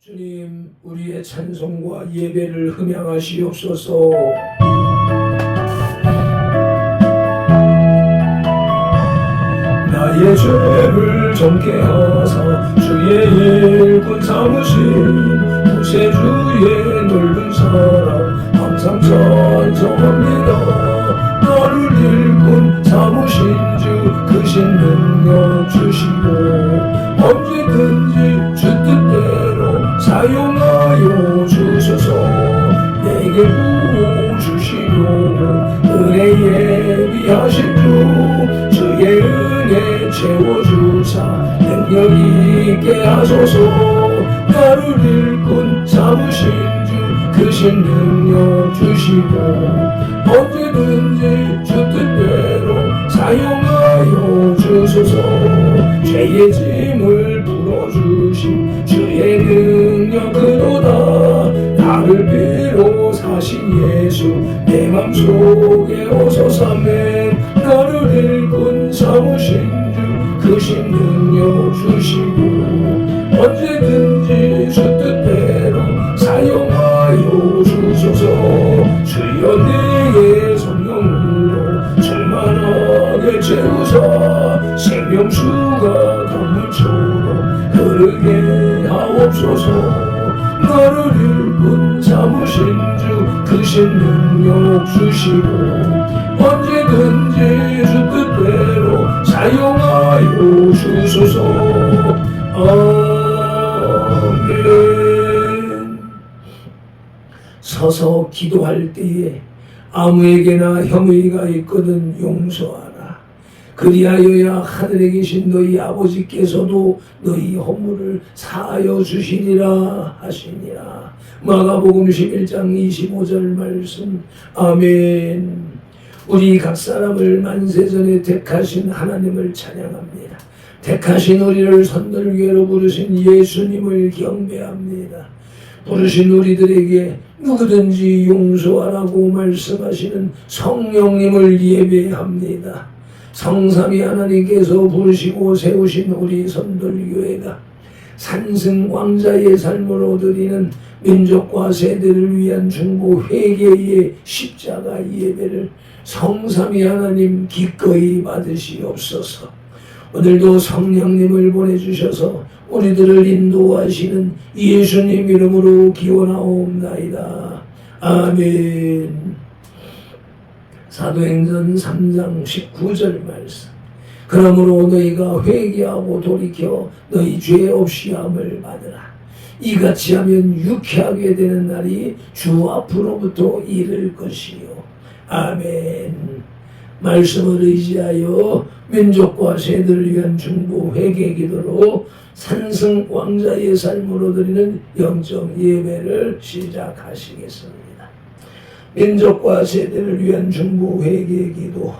주님, 우리의 찬송과 예배를 흠양하시옵소서. 나의 죄를 정케 하사 주의 일꾼 삼으신 구세주의 넓은 사랑 항상 찬송합니다. 나를 일꾼 삼으신 주 크신 능력 주시고 언제든지 주 뜻대로 사용하여 주소서. 내게 구호 주시고 은혜에 귀하신 주 주의 은혜 채워주사 능력 있게 하소서. 나를 일꾼 삼으신 주 크신 능력 주시고 언제든지 주 뜻대로 사용하여 주소서. 죄의 짐을 풀어주신 주의 능력 그도다. 나를 비롯하신 예수 내 맘속에 오소서. 아멘. 나를 일꾼 삼으신 주 크신 능력 주시고 언제든지 주 뜻대로 사용하여 주소서. 주여 내게 성령으로 충만하게 채우사 생명수가 강물처럼 흐르게 하옵소서. 나를 일꾼 삼으신 주 크신 능력 주시고 언제든지 주 뜻대로 사용하여 주소서. 아멘. 서서 기도할 때에 아무에게나 혐의가 있거든 용서하라. 그리하여야 하늘에 계신 너희 아버지께서도 너희 허물을 사하여 주시니라 하시니라. 마가복음 11장 25절 말씀. 아멘. 우리 각 사람을 만세전에 택하신 하나님을 찬양합니다. 택하신 우리를 선들교회로 부르신 예수님을 경배합니다. 부르신 우리들에게 누구든지 용서하라고 말씀하시는 성령님을 예배합니다. 성삼위 하나님께서 부르시고 세우신 우리 선돌교회가 산승 왕자의 삶으로 드리는 민족과 세대를 위한 중보 회개의 십자가 예배를 성삼위 하나님 기꺼이 받으시옵소서. 오늘도 성령님을 보내주셔서 우리들을 인도하시는 예수님 이름으로 기원하옵나이다. 아멘. 사도행전 3장 19절 말씀. 그러므로 너희가 회개하고 돌이켜 너희 죄 없이 함을 받으라. 이같이 하면 유쾌하게 되는 날이 주 앞으로부터 이를 것이요. 아멘. 말씀을 의지하여 민족과 세대를 위한 중보 회개 기도로 산승 왕자의 삶으로 드리는 영적 예배를 시작하시겠습니다. 민족과 세대를 위한 중보 회개 기도.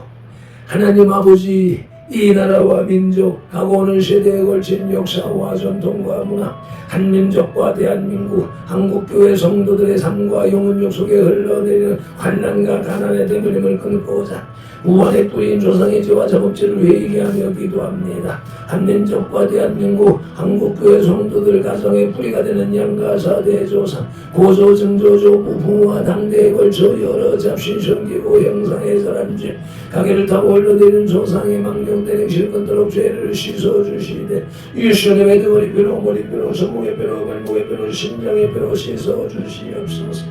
하나님 아버지, 이 나라와 민족, 가고 오는 세대에 걸친 역사와 전통과 문화, 한민족과 대한민국, 한국교회 성도들의 삶과 영혼력 속에 흘러내리는 환난과 가난의 대물림을 끊고자 우환의 뿌린 조상의 죄와 자복죄를 회개하며 기도합니다. 한민족과 대한민국, 한국교회 성도들 가정의 뿌리가 되는 양가사 대조상, 고조, 증조조, 부부와 당대에 걸쳐 여러 잡신, 성기고 형상의 사람들, 가게를 타고 흘러내리는 조상의 망령대행 실컷도록 죄를 씻어주시되 예수님의 등허리 뼈로 머리뼈로 손목의 뼈로 발목의 뼈로 심장의 뼈로 씻어주시옵소서.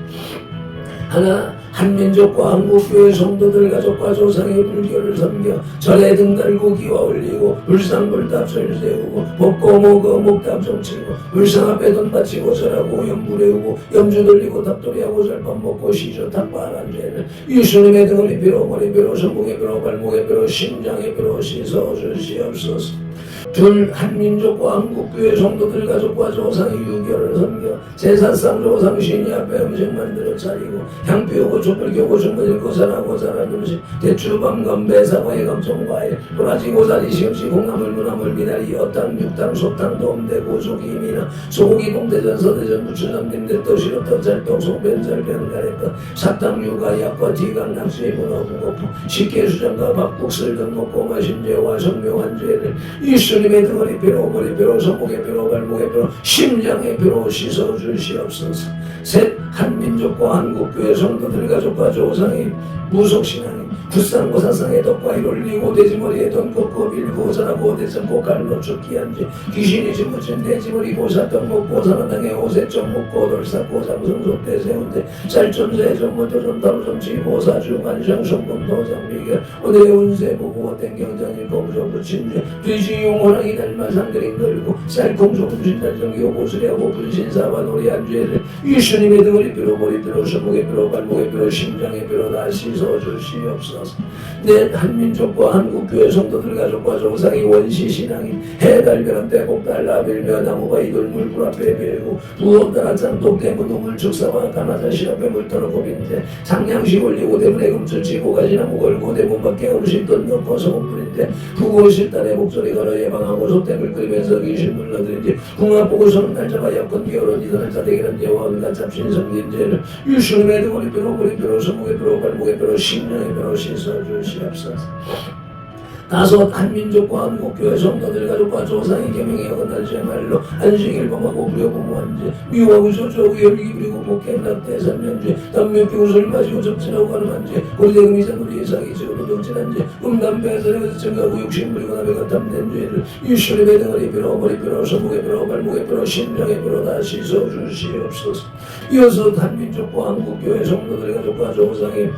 하나 한민족과 한국교회 성도들 가족과 조상의 불교를 섬겨 절에 등 달고 기와 올리고 불상불답설 세우고 먹고 먹어 목답 정치고 불상 앞에 돈 바치고 절하고 염불 외우고 염주 돌리고 답돌이하고 절밥 먹고 시조 탁발한 죄를 예수님의 등허리 뼈로 머리뼈로 손목의 뼈로 발목의 뼈로 심장의 뼈로 씻어주시옵소서. 둘 한민족과 한국교회 성도들 가족과 조상의 유교를 섬겨 제사상 조상 신이 앞에 음식 만들어 차리고 향 피우고 촛불 켜고 주문 읽고 살하고 잘한 음식 대추 밤감 배사과의 감성과일 도라지 고사리 시금치 콩나물 무나물 미나리 엿당 육당 소탕 도움대 고소김이나 소고기 동대전 서대전 부추전 빈대 떡시럽 떡잘떡 속변절 변가래떡 사탕 육아 약과 디강 낚시 문어 북어포 식혜 수정과 밥국 쓸등 먹고 마신 죄와 성명한 죄를 예수님 예수님의 등허리 피로 머리 피로 손목의 피로 발목의 피로 심장의 피로 씻어 주시옵소서. 셋 한민족과 한국교회 성도들 가족과 조상이 무속신앙이 굳상고 사상의 덕과 이롤리고 돼지머리에 돈 꽂고 밀고 살아고 대성고 갈로 죽기 한지 귀신이 집어친 돼지머리 고사떡 먹고 사나당에 오세쪽 먹고 돌삭고 삼성속 대세운대 쌀전세 전모도전 다루정치 보사주 관상 성금 도장 비결 오대 운세 보고 땡경장일 공정부 침죄 뒤지용 호랑이 닮아상 그림 걸고 쌀콩소금 신달정기 오고수리하고 불신사와 노래한 죄를 예수님의 등을 삐로 머리 삐로 손목에 삐로 발목에 삐로 심장에 삐로 다 씻어주시옵소서. 내 한민족과 한국교회 성도들 가족과 조상이 원시신앙인 해달변한 때복달 나빌며 나무가 이돌물 불 앞에 빌고 부업다란 쌍독 대문 우물 축사와 가나자실 앞에 물터러 고빈데 상냥시 올리고 대문에 금술치고 가지나무 걸고 대문 밖에 어르신돈 넣고 소금뿐인데 부고실 딸의 목소리 걸어 예방하고 소tem을 끓이면서 귀신 물러들인지 궁합 보고 서는 날 잡아 약건 기어로 니들은 자대기란 죄와 은가 잡신 성긴 죄를 유수님의 등허리 뼈로 머리 뼈로 손목에 뼈로 발목에 뼈로 심령에 뼈로 씻어주시옵소서. 다섯 한민족과 한국교회 성도들 가족과 조상이 계명에 어긋나지 말로 안식일 범하고 불효부모한 죄 미워하고 소주하고 열기 부리고 복행락 대산면죄 담배 피고 술 마시고 접진하고 가늠한 죄 고리대금 이자 누리 사기 지으로 동진한 죄 담배 사려서 증가하고 욕심 부리고 남에가 탐낸 죄를 유술의 등허리 뼈로 머리 뼈로 손목에 뼈로 발목에 뼈로 심장에 뼈로 다 씻어주시옵소서. 여섯 한민족과 한국교회 성도들 가족과 조상이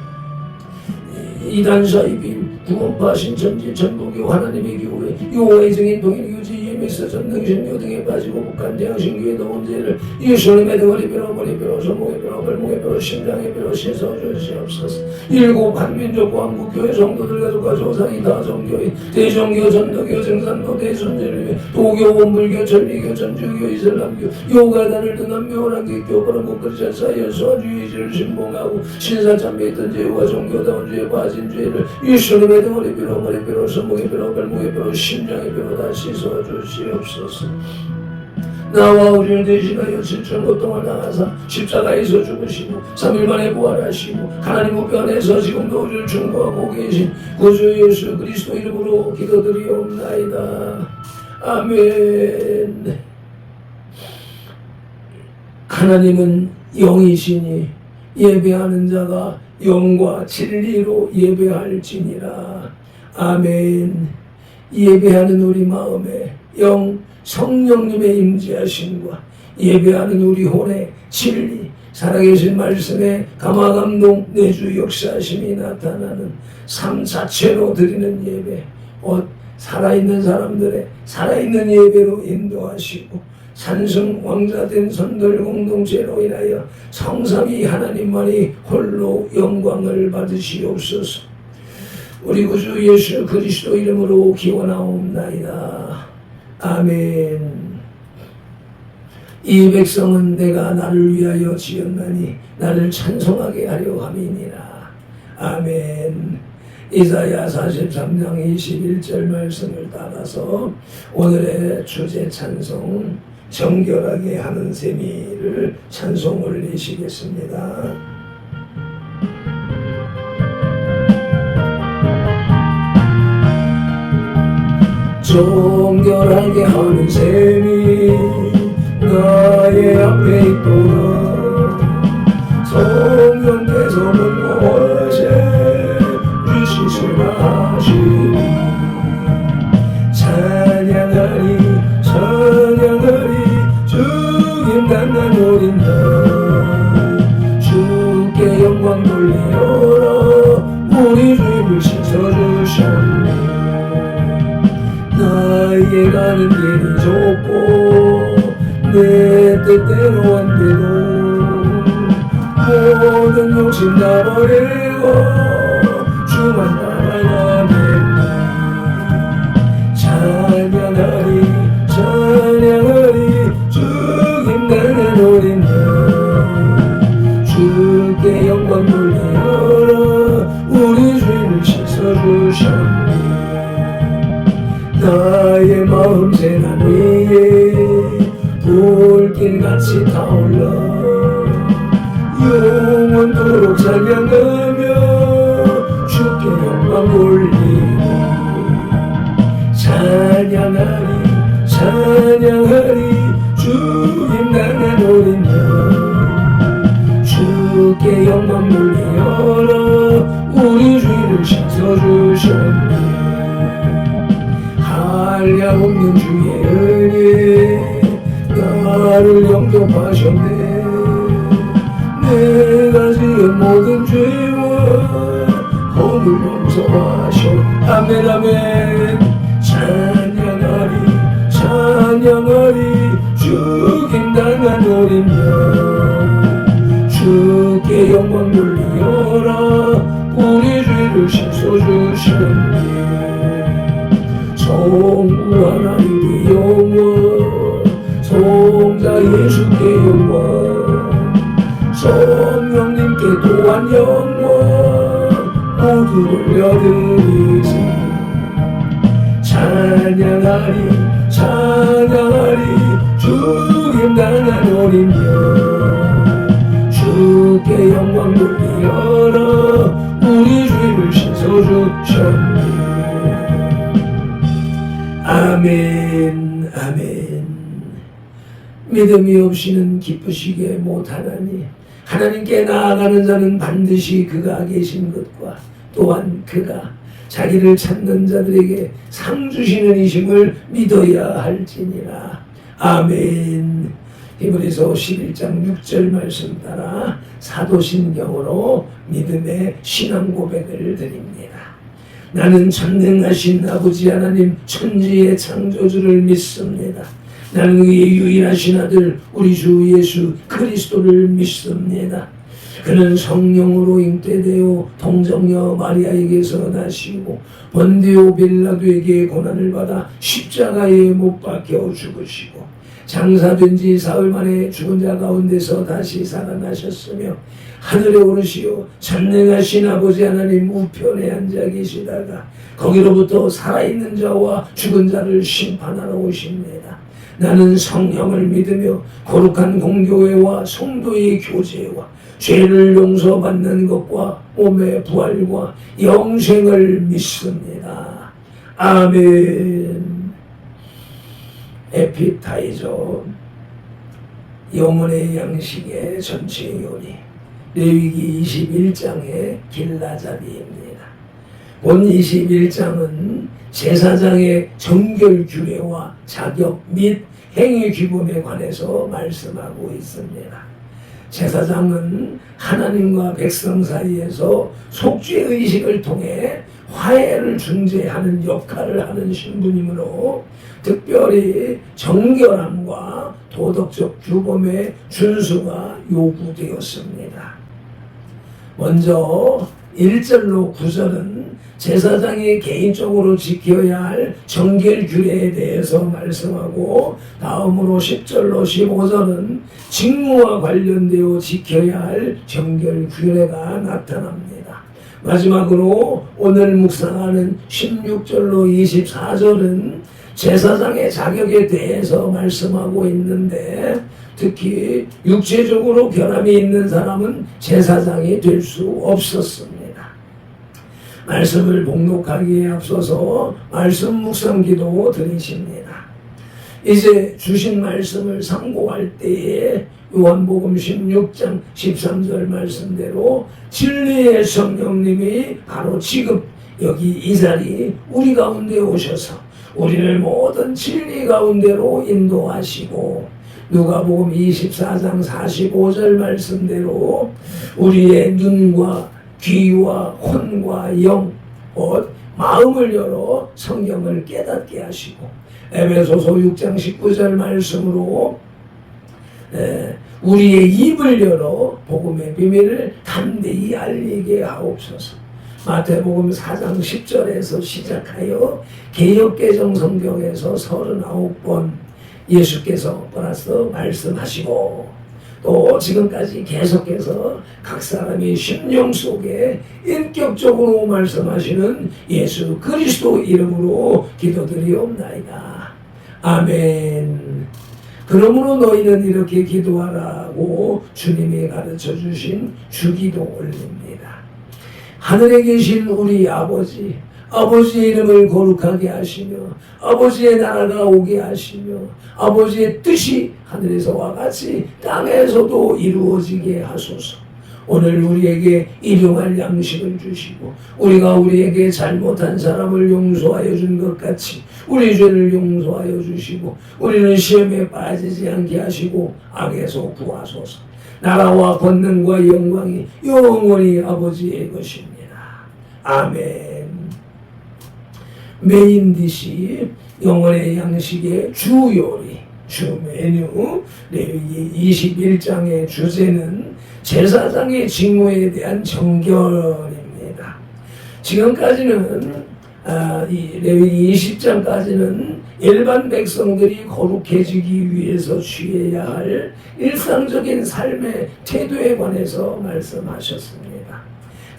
이단사이빔 구원파 신천지 전부교 하나님의 교회 요호의 증인 동일 유지 예미스 전능신교 등에 빠지고 북한 대항신교회 넣은 죄를 예수님의 등허리 뼈로 머리 뼈로 손목에 뼈로 발목에 뼈로 심장에 뼈로 씻어주시옵소서. 일곱 한민족과 한국교회 성도들 가족과 조상이 다종교인 대종교 전도교 증산도 대순절교 도교 원불교 천리교 전주교 이슬람교 요가단을 등한 묘한 기교 그런 그리스도 사이에 소주의지를 신봉하고 신사참배 있던 죄와 종교다운 죄에 빠진 죄를 예수님의 등허리 뼈로 머리 뼈로 손목에 뼈로 발목에 뼈로 심장에 뼈로 다 씻어주시옵소서. 나와 우리를 대신하여 7천고 동안 나가사 십자가에서 죽으시고 3일 만에 부활하시고 하나님 우편 안에서 지금도 우리를 충고하고 계신 구주 예수 그리스도 이름으로 기도드리옵나이다. 아멘. 하나님은 영이시니 예배하는 자가 영과 진리로 예배할지니라. 아멘. 예배하는 우리 마음에 영 성령님의 임재하심과 예배하는 우리 혼의 진리 살아계신 말씀에 감화감동 내주 역사하심이 나타나는 삶 자체로 드리는 예배 살아있는 사람들의 살아있는 예배로 인도하시고 산성 왕자된 선들 공동체로 인하여 성삼위 하나님만이 홀로 영광을 받으시옵소서. 우리 구주 예수 그리스도 이름으로 기원하옵나이다. 아멘. 이 백성은 내가 나를 위하여 지었나니 나를 찬송하게 하려 함이니라. 아멘. 이사야 43장 21절 말씀을 따라서 오늘의 주제 찬송 정결하게 하는 셈이를 찬송 올리시겠습니다. 정결하게 하는 셈이 나의 앞에 있도다. 성령께서 문고하세 주시소라 하시니 찬양하리 주님 단단 어린 날 주께 영광 돌리어라 우리 죄를 씻어주셨네. 나에게 가는 길이 좁고 내 뜻대로 안 되고 모든 욕심 다 버리고 주만 따라가네. 찬양하리 주님 나는 어린 날 주께 영광 돌리어라 우리 죄를 씻어주셨네. 나의 마음 재단 위에 불길같이 타올라 영원토록 찬양하며 주께 영광 돌리고 찬양하리 찬양하리 죽임당한 어린 양 주께 영광 돌리어라 우리 죄를 씻어주셨네 한량없는 주의 은혜 나를 영접하셨네 내가 지은 모든 죄와 허물 용서하셔 아멘 아멘 찬양하리 찬양하리 죽임당한 어린 양 주께 영광 돌리어라 우리 죄를 씻어주셨네 성부 하나님께 영광 성자 예수께 영광 성령님께 또한 영광 모두 돌려드리지 찬양하리 찬양하리 죽임당한 어린 양 주께 영광 돌리어라 우리 죄를 씻어주셨네 아멘 아멘 믿음이 없이는 기쁘시게 못하나니 하나님께 나아가는 자는 반드시 그가 계신 것과 또한 그가 자기를 찾는 자들에게 상 주시는 이심을 믿어야 할지니라 아멘 히브리서 11장 6절 말씀 따라 사도신경으로 믿음의 신앙 고백을 드립니다. 나는 전능하신 아버지 하나님 천지의 창조주를 믿습니다. 나는 그의 유일하신 아들 우리 주 예수 그리스도를 믿습니다. 그는 성령으로 잉태되어 동정녀 마리아에게서 나시고 본디오 빌라도에게 고난을 받아 십자가에 못 박혀 죽으시고 장사된 지 사흘 만에 죽은 자 가운데서 다시 살아나셨으며 하늘에 오르시어 전능하신 아버지 하나님 우편에 앉아 계시다가 거기로부터 살아있는 자와 죽은 자를 심판하러 오십니다. 나는 성령을 믿으며 거룩한 공교회와 성도의 교제와 죄를 용서받는 것과 몸의 부활과 영생을 믿습니다. 아멘. 에피타이저 영혼의 양식의 전체 요리 레위기 21장의 길라자리입니다. 본 21장은 제사장의 정결 규례와 자격 및 행위 규범에 관해서 말씀하고 있습니다. 제사장은 하나님과 백성 사이에서 속죄의식을 통해 화해를 중재하는 역할을 하는 신분이므로 특별히 정결함과 도덕적 규범의 준수가 요구되었습니다. 먼저 1절로 9절은 제사장이 개인적으로 지켜야 할 정결 규례에 대해서 말씀하고 다음으로 10절로 15절은 직무와 관련되어 지켜야 할 정결 규례가 나타납니다. 마지막으로 오늘 묵상하는 16절로 24절은 제사장의 자격에 대해서 말씀하고 있는데 특히 육체적으로 결함이 있는 사람은 제사장이 될 수 없었습니다. 말씀을 봉독하기에 앞서서 말씀 묵상 기도 드리십니다. 이제 주신 말씀을 상고할 때에 요한복음 16장 13절 말씀대로 진리의 성령님이 바로 지금 여기 이 자리 우리 가운데 오셔서 우리를 모든 진리 가운데로 인도하시고 누가복음 24장 45절 말씀대로 우리의 눈과 귀와 혼과 영, 곧 마음을 열어 성경을 깨닫게 하시고 에베소서 6장 19절 말씀으로 우리의 입을 열어 복음의 비밀을 담대히 알리게 하옵소서. 마태복음 4장 10절에서 시작하여 개역개정 성경에서 39번 예수께서 플러스 말씀하시고 또 지금까지 계속해서 각 사람의 심령 속에 인격적으로 말씀하시는 예수 그리스도 이름으로 기도드리옵나이다. 아멘. 그러므로 너희는 이렇게 기도하라고 주님이 가르쳐주신 주기도 올립니다. 하늘에 계신 우리 아버지, 아버지의 이름을 거룩하게 하시며 아버지의 나라가 오게 하시며 아버지의 뜻이 하늘에서와 같이 땅에서도 이루어지게 하소서. 오늘 우리에게 일용할 양식을 주시고 우리가 우리에게 잘못한 사람을 용서하여 준 것 같이 우리 죄를 용서하여 주시고 우리는 시험에 빠지지 않게 하시고 악에서 구하소서. 나라와 권능과 영광이 영원히 아버지의 것입니다. 아멘. 메인 디시 영혼의 양식의 주 요리, 주 메뉴 레위기 21장의 주제는 제사장의 직무에 대한 정결입니다. 지금까지는 이 레위기 20장까지는 일반 백성들이 거룩해지기 위해서 취해야 할 일상적인 삶의 태도에 관해서 말씀하셨습니다.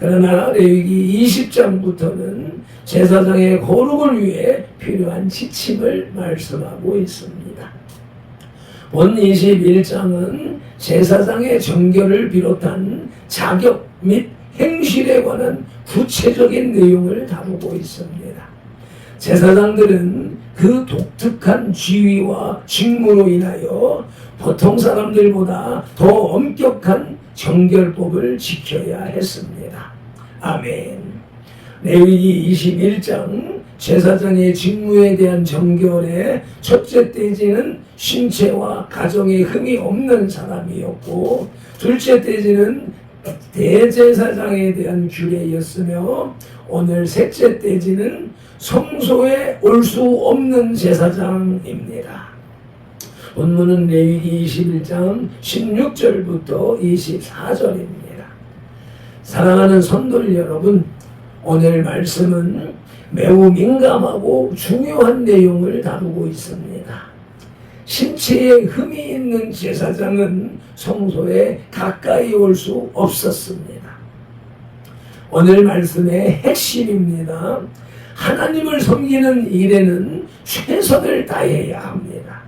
그러나 레위기 20장부터는 제사장의 거룩을 위해 필요한 지침을 말씀하고 있습니다. 본 21장은 제사장의 정결을 비롯한 자격 및 행실에 관한 구체적인 내용을 다루고 있습니다. 제사장들은 그 독특한 지위와 직무로 인하여 보통 사람들보다 더 엄격한 정결법을 지켜야 했습니다. 아멘. 레위기 21장 제사장의 직무에 대한 정결의 첫째 떼지는 신체와 가정에 흠이 없는 사람이었고 둘째 떼지는 대제사장에 대한 규례였으며 오늘 셋째 떼지는 성소에 올 수 없는 제사장입니다. 본문은 레위기 21장 16절부터 24절입니다. 사랑하는 성도들 여러분, 오늘 말씀은 매우 민감하고 중요한 내용을 다루고 있습니다. 신체에 흠이 있는 제사장은 성소에 가까이 올 수 없었습니다. 오늘 말씀의 핵심입니다. 하나님을 섬기는 일에는 최선을 다해야 합니다.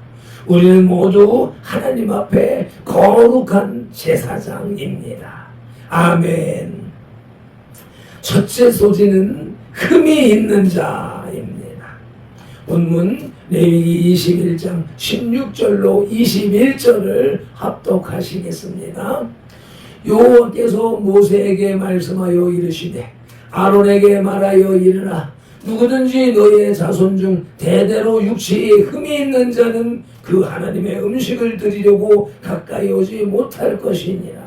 우리는 모두 하나님 앞에 거룩한 제사장입니다. 아멘. 첫째 소지는 흠이 있는 자입니다. 본문 레위기 21장 16절로 21절을 합독하시겠습니다. 여호와께서 모세에게 말씀하여 이르시되 아론에게 말하여 이르라. 누구든지 너의 자손 중 대대로 육체에 흠이 있는 자는 그 하나님의 음식을 드리려고 가까이 오지 못할 것이니라.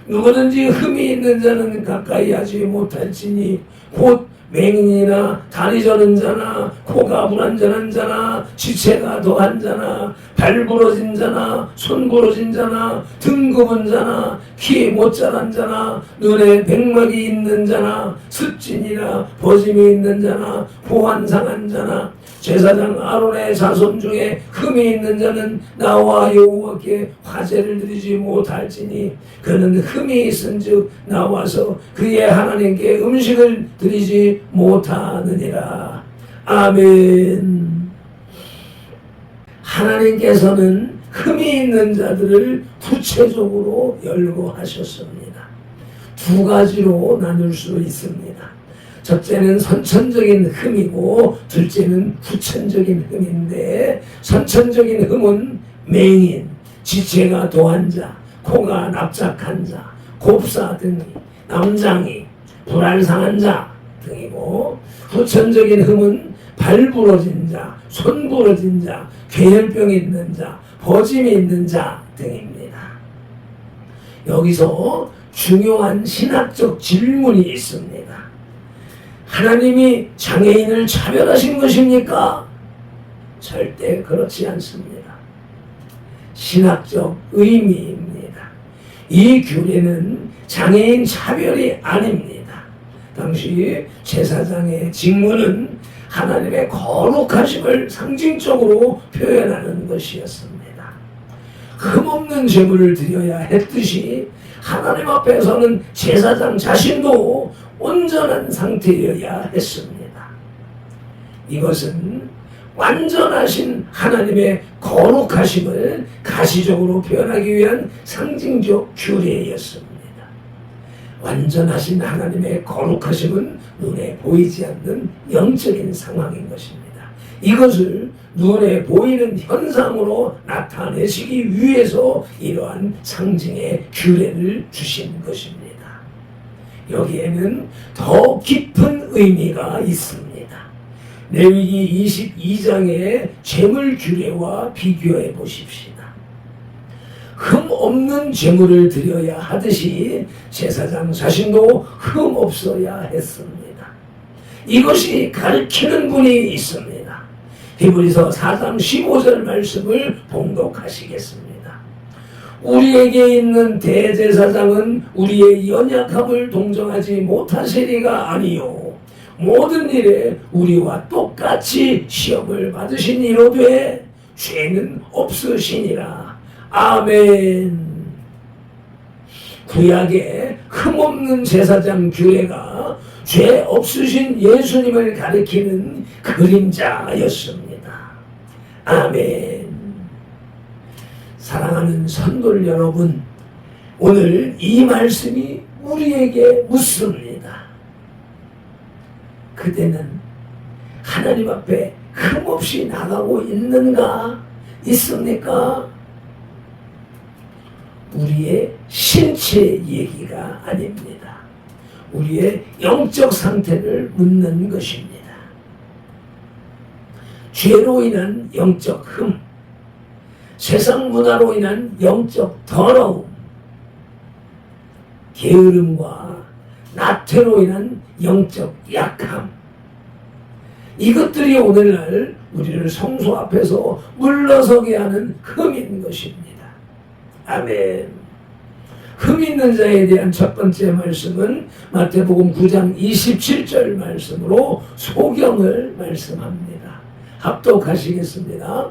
누구든지 흠이 있는 자는 가까이 하지 못할지니 곧 맹인이나 다리 저는 자나 코가 불완전한 자나 지체가 더한 자나 발 부러진 자나 손 부러진 자나 등 굽은 자나 키 못 자란 자나 눈에 백막이 있는 자나 습진이나 버짐이 있는 자나 호환 상한 자나 제사장 아론의 자손 중에 흠이 있는 자는 나와 여호와께 화제를 드리지 못할지니 그는 흠이 있은즉 나와서 그의 하나님께 음식을 드리지 못하느니라. 아멘. 하나님께서는 흠이 있는 자들을 구체적으로 열거하셨습니다. 두 가지로 나눌 수 있습니다. 첫째는 선천적인 흠이고 둘째는 후천적인 흠인데 선천적인 흠은 맹인, 지체가 더한 자, 코가 납작한 자, 곱사 등이, 남장이, 불알상한 자 등이고 후천적인 흠은 발 부러진 자, 손 부러진 자, 괴혈병이 있는 자, 버짐이 있는 자 등입니다. 여기서 중요한 신학적 질문이 있습니다. 하나님이 장애인을 차별하신 것입니까? 절대 그렇지 않습니다. 신학적 의미입니다. 이 규례는 장애인 차별이 아닙니다. 당시 제사장의 직무는 하나님의 거룩하심을 상징적으로 표현하는 것이었습니다. 흠없는 제물을 드려야 했듯이 하나님 앞에서는 제사장 자신도 온전한 상태여야 했습니다. 이것은 완전하신 하나님의 거룩하심을 가시적으로 표현하기 위한 상징적 규례였습니다. 완전하신 하나님의 거룩하심은 눈에 보이지 않는 영적인 상황인 것입니다. 이것을 눈에 보이는 현상으로 나타내시기 위해서 이러한 상징의 규례를 주신 것입니다. 여기에는 더 깊은 의미가 있습니다. 레위기 22장의 제물 규례와 비교해 보십시다. 흠 없는 제물을 드려야 하듯이 제사장 자신도 흠 없어야 했습니다. 이것이 가르치는 분이 있습니다. 히브리서 4장 15절 말씀을 봉독하시겠습니다. 우리에게 있는 대제사장은 우리의 연약함을 동정하지 못하시리가 아니요 모든 일에 우리와 똑같이 시험을 받으신 이로되 죄는 없으시니라. 아멘. 구약의 흠없는 제사장 규례가 죄 없으신 예수님을 가리키는 그림자였습니다. 아멘. 사랑하는 성도 여러분, 오늘 이 말씀이 우리에게 묻습니다. 그대는 하나님 앞에 흠없이 나가고 있는가? 있습니까? 우리의 신체 얘기가 아닙니다. 우리의 영적 상태를 묻는 것입니다. 죄로 인한 영적 흠, 세상 문화로 인한 영적 더러움, 게으름과 나태로 인한 영적 약함, 이것들이 오늘날 우리를 성소 앞에서 물러서게 하는 흠인 것입니다. 아멘. 흠 있는 자에 대한 첫 번째 말씀은 마태복음 9장 27절 말씀으로 소경을 말씀합니다. 합독하시겠습니다.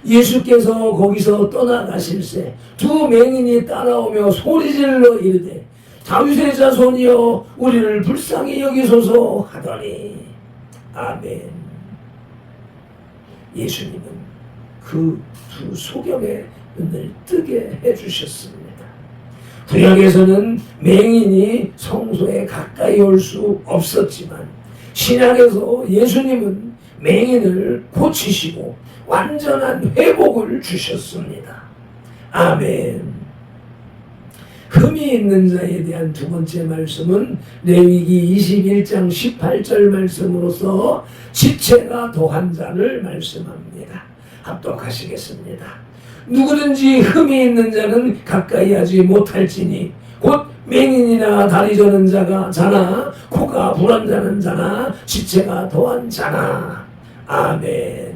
예수께서 거기서 떠나가실새 두 맹인이 따라오며 소리질러 이르되 다윗의 자손이여 우리를 불쌍히 여기소서 하더니 아멘. 예수님은 그 두 소경의 눈을 뜨게 해주셨습니다. 구약에서는 맹인이 성소에 가까이 올 수 없었지만 신약에서 예수님은 맹인을 고치시고 완전한 회복을 주셨습니다. 아멘. 흠이 있는 자에 대한 두 번째 말씀은 레위기 21장 18절 말씀으로서 지체가 더한 자를 말씀합니다. 합독하시겠습니다. 누구든지 흠이 있는 자는 가까이 하지 못할지니 곧 맹인이나 다리 저는 자가 자나 코가 불안자는 자나 지체가 더한 자나. 아멘.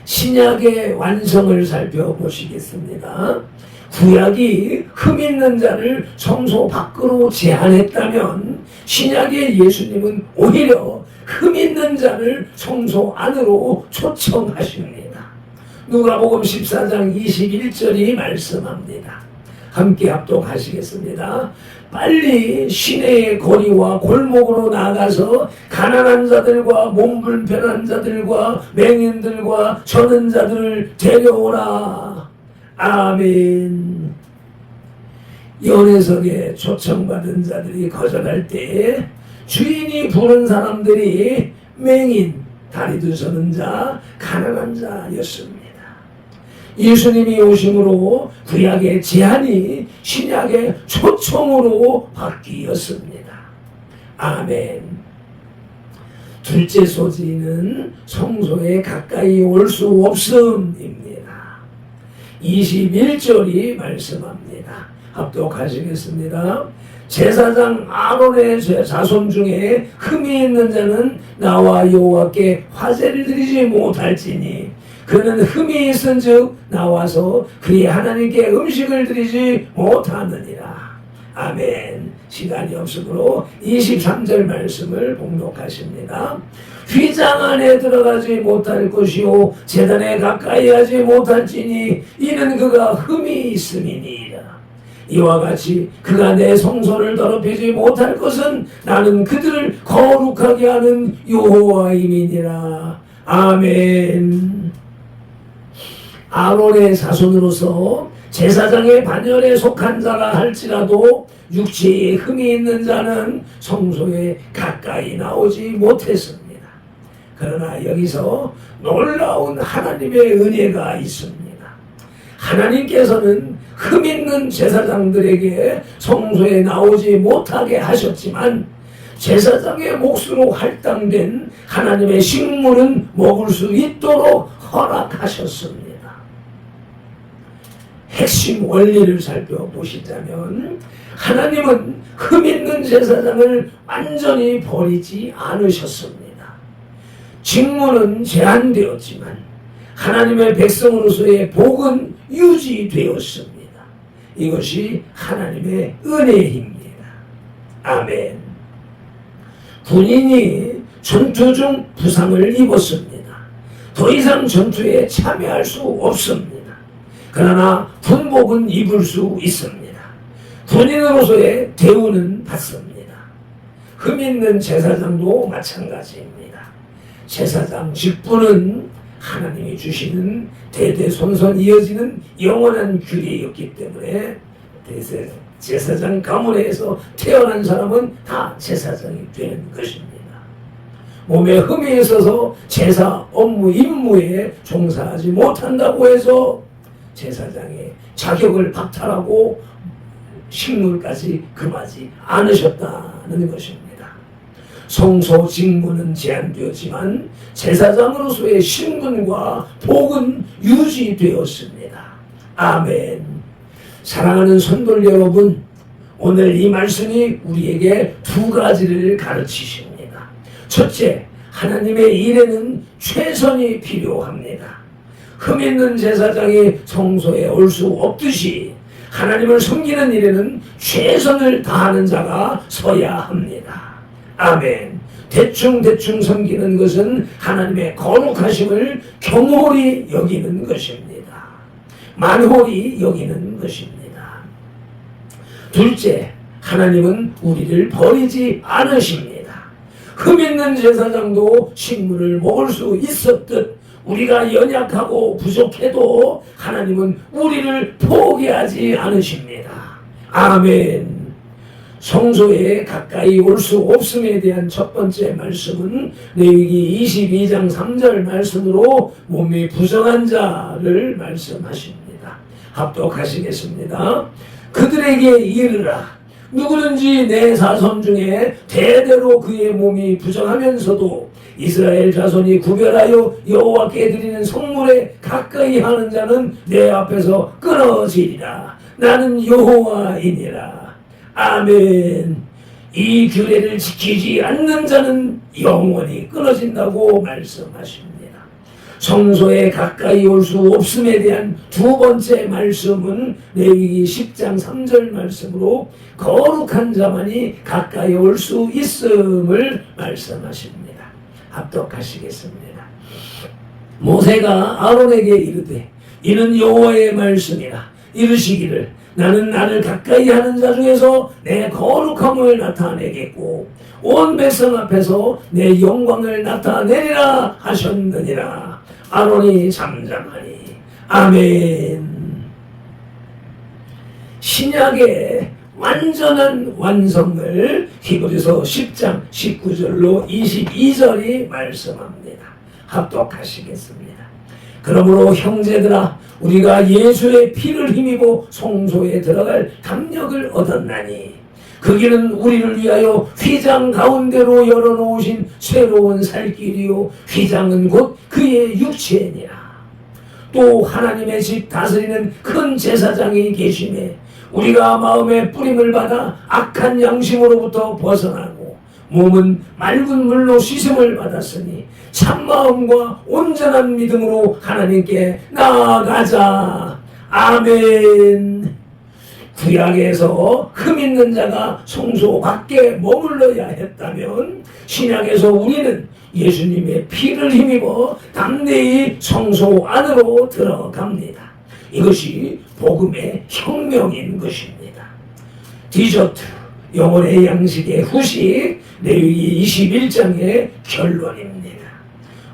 신약의 완성을 살펴보시겠습니다. 구약이 흠 있는 자를 성소 밖으로 제한했다면 신약의 예수님은 오히려 흠 있는 자를 성소 안으로 초청하십니다. 누가복음 14장 21절이 말씀합니다. 함께 합독하시겠습니다. 빨리 시내의 거리와 골목으로 나가서 가난한 자들과 몸불편한 자들과 맹인들과 저는 자들을 데려오라. 아멘. 연회석에 초청받은 자들이 거절할 때 주인이 부른 사람들이 맹인, 다리도 저는 자, 가난한 자였습니다. 예수님이 오심으로 구약의 제한이 신약의 초청으로 바뀌었습니다. 아멘. 둘째 소지는 성소에 가까이 올 수 없음입니다. 21절이 말씀합니다. 합독하시겠습니다. 제사장 아론의 자손 중에 흠이 있는 자는 나와 여호와께 화제를 드리지 못할지니 그는 흠이 있은즉 나와서 그의 하나님께 음식을 드리지 못하느니라. 아멘. 시간이 없으므로 23절 말씀을 봉독하십니다. 휘장 안에 들어가지 못할 것이요 제단에 가까이 하지 못할지니 이는 그가 흠이 있음이니이다. 이와 같이 그가 내 성소를 더럽히지 못할 것은 나는 그들을 거룩하게 하는 여호와임이니라. 아멘. 아론의 자손으로서 제사장의 반열에 속한 자라 할지라도 육체에 흠이 있는 자는 성소에 가까이 나오지 못했습니다. 그러나 여기서 놀라운 하나님의 은혜가 있습니다. 하나님께서는 흠 있는 제사장들에게 성소에 나오지 못하게 하셨지만 제사장의 몫으로 할당된 하나님의 식물은 먹을 수 있도록 허락하셨습니다. 핵심 원리를 살펴보시자면 하나님은 흠 있는 제사장을 완전히 버리지 않으셨습니다. 직무는 제한되었지만 하나님의 백성으로서의 복은 유지되었습니다. 이것이 하나님의 은혜입니다. 아멘. 군인이 전투 중 부상을 입었습니다. 더 이상 전투에 참여할 수 없습니다. 그러나 군복은 입을 수 있습니다. 군인으로서의 대우는 받습니다. 흠 있는 제사장도 마찬가지입니다. 제사장 직분은 하나님이 주시는 대대손손 이어지는 영원한 규례였기 때문에 제사장 가문에서 태어난 사람은 다 제사장이 되는 것입니다. 몸에 흠이 있어서 제사 업무 임무에 종사하지 못한다고 해서 제사장의 자격을 박탈하고 식물까지 금하지 않으셨다는 것입니다. 성소 직무는 제한되었지만 제사장으로서의 신분과 복은 유지되었습니다. 아멘. 사랑하는 성도 여러분, 오늘 이 말씀이 우리에게 두 가지를 가르치십니다. 첫째, 하나님의 일에는 최선이 필요합니다. 흠 있는 제사장이 성소에 올 수 없듯이 하나님을 섬기는 일에는 최선을 다하는 자가 서야 합니다. 아멘. 대충 섬기는 것은 하나님의 거룩하심을 경홀히 여기는 것입니다. 만홀히 여기는 것입니다. 둘째, 하나님은 우리를 버리지 않으십니다. 흠 있는 제사장도 식물을 먹을 수 있었듯 우리가 연약하고 부족해도 하나님은 우리를 포기하지 않으십니다. 아멘. 성소에 가까이 올 수 없음에 대한 첫 번째 말씀은 레위기 22장 3절 말씀으로 몸이 부정한 자를 말씀하십니다. 합독하시겠습니다. 그들에게 이르라. 누구든지 내 자손 중에 대대로 그의 몸이 부정하면서도 이스라엘 자손이 구별하여 여호와께 드리는 성물에 가까이 하는 자는 내 앞에서 끊어지리라. 나는 여호와이니라. 아멘. 이 규례를 지키지 않는 자는 영원히 끊어진다고 말씀하십니다. 성소에 가까이 올 수 없음에 대한 두 번째 말씀은 레위기 10장 3절 말씀으로 거룩한 자만이 가까이 올 수 있음을 말씀하십니다. 합독하시겠습니다. 모세가 아론에게 이르되 이는 여호와의 말씀이라. 이르시기를 나는 나를 가까이 하는 자 중에서 내 거룩함을 나타내겠고 온 백성 앞에서 내 영광을 나타내리라 하셨느니라. 아론이 잠잠하니. 아멘. 신약의 완전한 완성을 히브리서 10장 19절로 22절이 말씀합니다. 합독하시겠습니다. 그러므로 형제들아, 우리가 예수의 피를 힘입어 성소에 들어갈 담력을 얻었나니 그 길은 우리를 위하여 휘장 가운데로 열어놓으신 새로운 살길이요 휘장은 곧 그의 육체니라. 또 하나님의 집 다스리는 큰 제사장이 계시매 우리가 마음의 뿌림을 받아 악한 양심으로부터 벗어나고 몸은 맑은 물로 씻음을 받았으니 참마음과 온전한 믿음으로 하나님께 나아가자. 아멘. 구약에서 흠 있는 자가 성소 밖에 머물러야 했다면 신약에서 우리는 예수님의 피를 힘입어 담대히 성소 안으로 들어갑니다. 이것이 복음의 혁명인 것입니다. 디저트, 영혼의 양식의 후식, 레위기 21장의 결론입니다.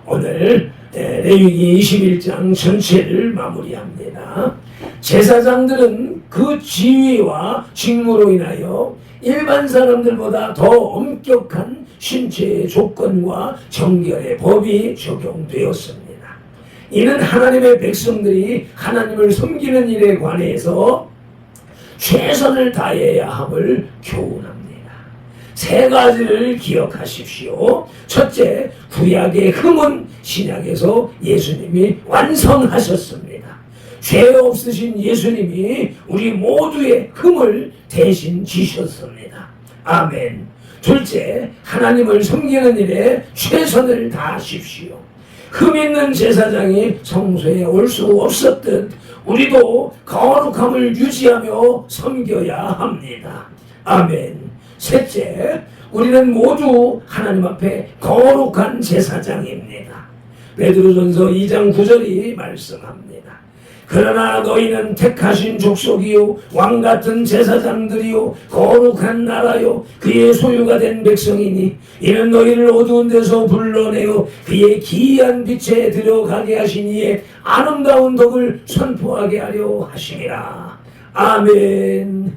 오늘 레위기 21장 전체를 마무리합니다. 제사장들은 그 지위와 직무로 인하여 일반 사람들보다 더 엄격한 신체의 조건과 정결의 법이 적용되었습니다. 이는 하나님의 백성들이 하나님을 섬기는 일에 관해서 최선을 다해야 함을 교훈합니다. 세 가지를 기억하십시오. 첫째, 구약의 흠은 신약에서 예수님이 완성하셨습니다. 죄 없으신 예수님이 우리 모두의 흠을 대신 지셨습니다. 아멘. 둘째, 하나님을 섬기는 일에 최선을 다하십시오. 흠 있는 제사장이 성소에 올 수 없었듯 우리도 거룩함을 유지하며 섬겨야 합니다. 아멘. 셋째, 우리는 모두 하나님 앞에 거룩한 제사장입니다. 베드로전서 2장 9절이 말씀합니다. 그러나 너희는 택하신 족속이요 왕같은 제사장들이요 거룩한 나라요 그의 소유가 된 백성이니 이는 너희를 어두운 데서 불러내어 그의 기이한 빛에 들어가게 하신 이의 아름다운 덕을 선포하게 하려 하심이라. 아멘.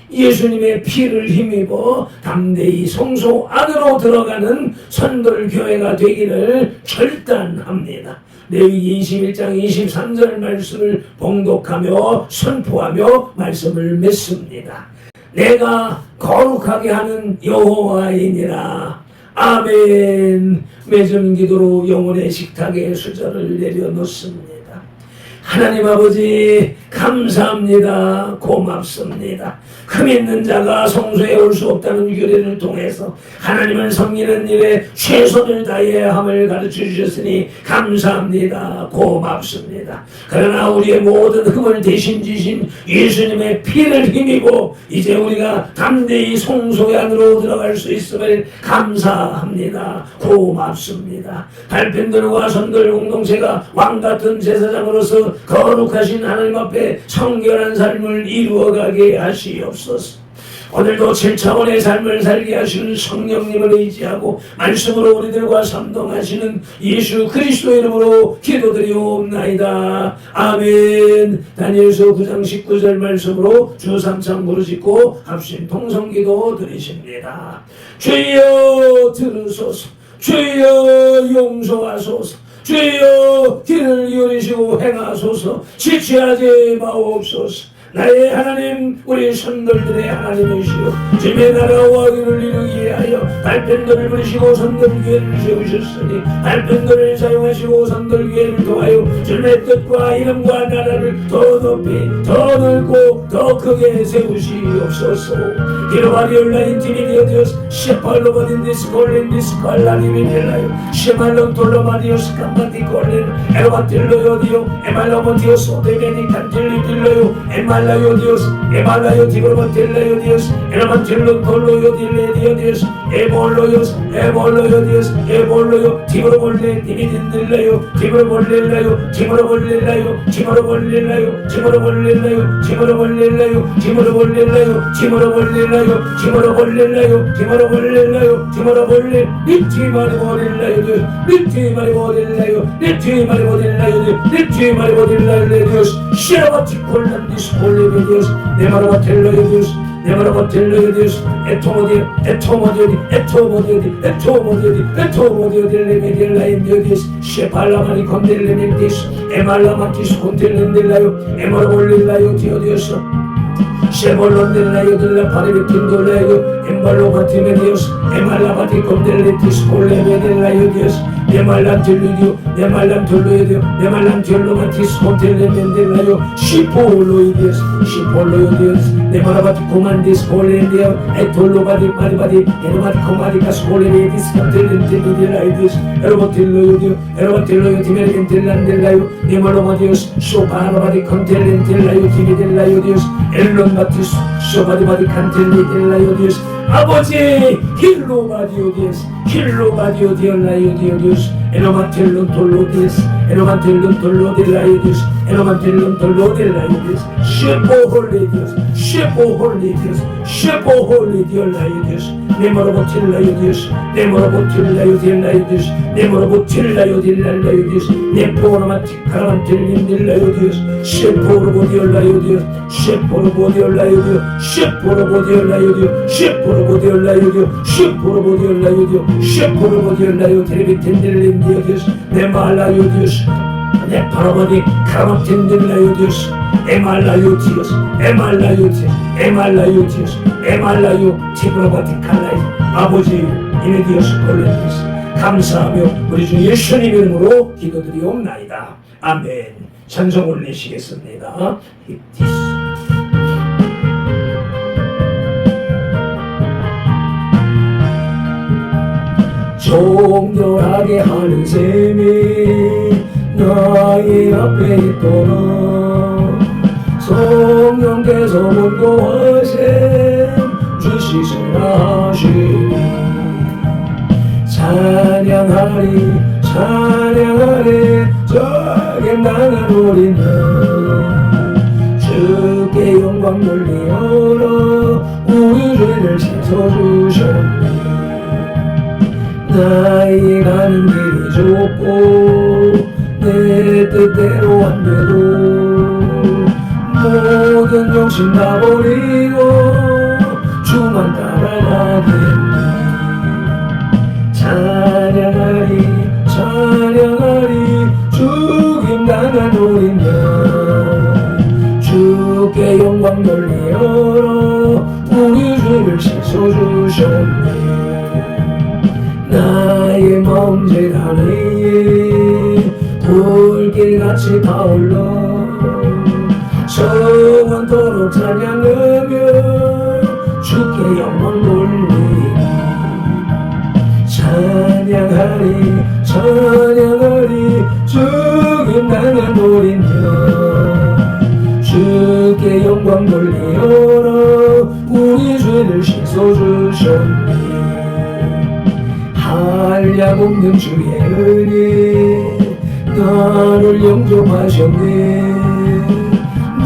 예수님의 피를 힘입어 담대히 성소 안으로 들어가는 선돌교회가 되기를 결단합니다. 레위기 21장 23절 말씀을 봉독하며 선포하며 말씀을 맺습니다. 내가 거룩하게 하는 여호와이니라. 아멘. 맺은 기도로 영혼의 식탁에 수저를 내려놓습니다. 하나님 아버지 감사합니다. 고맙습니다. 흠 있는 자가 성소에 올 수 없다는 규례를 통해서 하나님을 섬기는 일에 최선을 다해야 함을 가르쳐 주셨으니 감사합니다. 고맙습니다. 그러나 우리의 모든 흠을 대신 지신 예수님의 피를 힘입어 이제 우리가 담대히 성소 안으로 들어갈 수 있음을 감사합니다. 고맙습니다. 발편들과 선들 공동체가 왕같은 제사장으로서 거룩하신 하나님 앞에 성결한 삶을 이루어가게 하시옵소서. 오늘도 7차원의 삶을 살게 하시는 성령님을 의지하고 말씀으로 우리들과 삼동하시는 예수 그리스도의 이름으로 기도드리옵나이다. 아멘. 다니엘서 9장 19절 말씀으로 주 3창 부르짖고 합심 통성기도 드리십니다. 주여 들으소서. 주여 용서하소서. 주여 길을 이으시고 행하소서. 지체하지 마옵소서. 나의 하나님 우리 선들들의 하나님이시여 주님의 나라와 의를 이루기 위하여 발편들을 부리시고 선들교회를 세우셨으니 발편들을 사용하시고 선들교회를 통하여 주님의 뜻과 이름과 나라를 더 높이 더 넓고 더 크게 세우시옵소서. 기로바리올라 인티미디어 디오스 시팔로 버딘 디스콜린 디스콜라니미 딜라요 시말론 돌로마디오스 캄바티콜린 에로바틸로요 디오 에말로모 디오스 오데베니 칸틸리 딜로요 에말라요 디오스 에말라요 디고로바틸라요 디오스 에로바틸론 돌로요 딜레디오 디오스 에볼로요스 에볼로요 디오스 에볼로요 디고로볼레 디미딘딜라요 디고로볼렐라요 디고로볼렐라요 디고로볼렐라요 디고로볼렐라요 디고로볼렐라요 디고로볼렐라요 디고로볼렐라요 디고로볼렐라요 디고로볼렐라요 디고로볼렐 니티마리 보렐라요 디오스 니티마리 보렐라요 니티마리 보렐라요 니티마리 보렐라요 디오스 시라바티콜란 디스콜레 디오스 네마라바 텔라요 디오스 네마라바 텔라요 디오스 에토모디 에토모디오디 에토모디오디 에토모디오디 에토모디오디 레메딜라인 디오디스 셰팔라마니 콘델레멘 디스 에말라마티스 콘델렌델라요 에마라볼렐라요 디오디오스 셰볼론델라요 델라 파리베틴돌라요 엠발로바티메디오스 에말라바티 콘델레티스 콜레메델라요 디오스 네말란틸루디오 네말란툴로이디오 네말란틸로마티스 콘텔레멘델라요 시폴로이디오스 시폴로이디오스 네마라바티 코만디스 콜렌디오 에톨로바디 마리바디 에르마티 코마디카스 콜레메디스 콘텔렌텔리디라이디오스 에로바틸로이디오 에로바틸로요 디메르겐텔란델라요 네말로마디오스 소파라바디 콘텔렌텔라요 디미델라요 디오스 엘론바티스 소바디바디 칸텔리델라요 디오스 아버지 힐로바디오디에스 힐로바디오디올라이오디오디오스 에노마텔론 돌로디에스 에노마텔론 돌로딜라이오디오스 에노마텔론 돌로딜라이오디오스 셰포홀레디오스 셰포홀레디오스 셰포 홀리 디올라요 디오스 네모로보 틸라요 디오스 네모로보 틸라요 딜라요 디오스 네모로보 틸라요 딜라요 디오스 네포로마틱 카라만 틸림 딜라요 디오스 셰포로보 디올라요 디오스 셰포로보 디올라요 디오스 셰포로보 디올라요 디오스 셰포로보 디올라요 디오스 셰포로보 디올라요 디오스 셰포로보 디올라요 딜비 딜림 디오스 네말라요 디오스 네파로보디 카라만 딜라요 디오스 에말라요 디오스 에말라요 디오스 에말라요 디오스 에말라요 티브로바티 칼라이 아버지 이메디오스 콜렌디스 감사하며 우리 주 예수님 이름으로 기도드리옵나이다. 아멘. 찬송 올리시겠습니다. 정결하게 하는 셈이 나의 앞에 있도록 성령께서 문고하신 주시소라 하시니 찬양하리 찬양하리 저기 나는 우리는 주께 영광 돌리어라 우리 죄를 씻어주셨니 나의 가는 길이 좁고 내 뜻대로 안 돼도 모든 욕심 다 버리고 주만 따라가겠니 찬양하리 찬양하리 죽임 당한 우리는 주께 영광 돌리어라 우리 죄를 씻어주셨니 나의 마음 제일 안에 불길같이 타올라 영원토록 찬양하며 주께 영광 돌리니 찬양하리 찬양하리 죽임 당한 우리는 주께 영광 돌리어라 우리 죄를 씻어주셨니 한량 없는 주의 은혜 나를 영접하셨네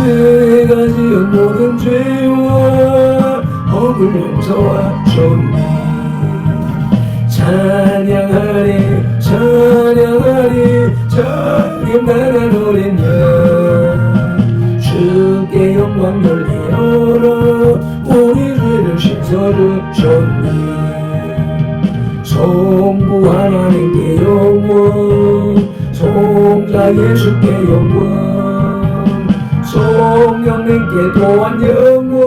내가 지은 모든 죄와 허물 용서하셨네 찬양하리 찬양하리 저기 나는 우리는 주께 영광 돌리어라 우리 죄를 씻어주셨네 성부 하나님께 영광 성자 예수께 영광 성령님께 또한 영광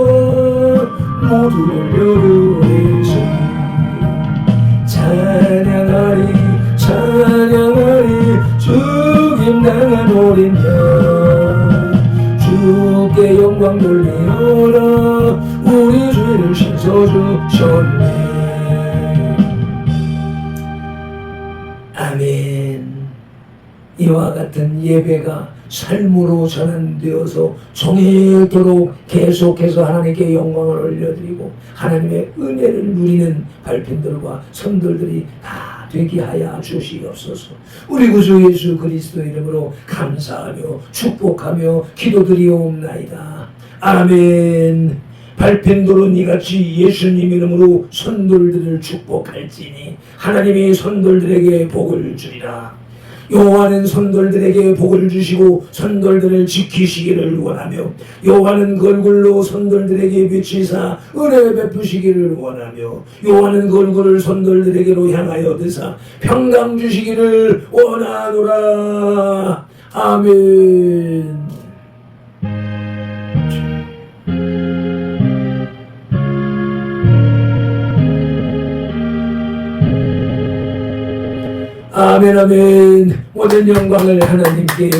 모두 올려드리시 찬양하리 찬양하리 죽임 당한 우리는 주께 영광 돌리어라 우리 죄를 씻어주셨네 아멘. 이와 같은 예배가 삶으로 전환되어서 종일토록 계속해서 하나님께 영광을 올려드리고 하나님의 은혜를 누리는 발핀들과 선들들이 다 되게 하여 주시옵소서. 우리 구주 예수 그리스도 이름으로 감사하며 축복하며 기도드리옵나이다. 아멘. 발펜도로 이같이 예수님 이름으로 선돌들을 축복할지니 하나님이 선돌들에게 복을 주리라. 여호와는 선돌들에게 복을 주시고 선돌들을 지키시기를 원하며 여호와는 그 얼굴로 선돌들에게 비치사 은혜 베푸시기를 원하며 여호와는 그 얼굴을 선돌들에게로 향하여 드사 평강 주시기를 원하노라. 아멘. 아멘 아멘. 모든 영광을 하나님께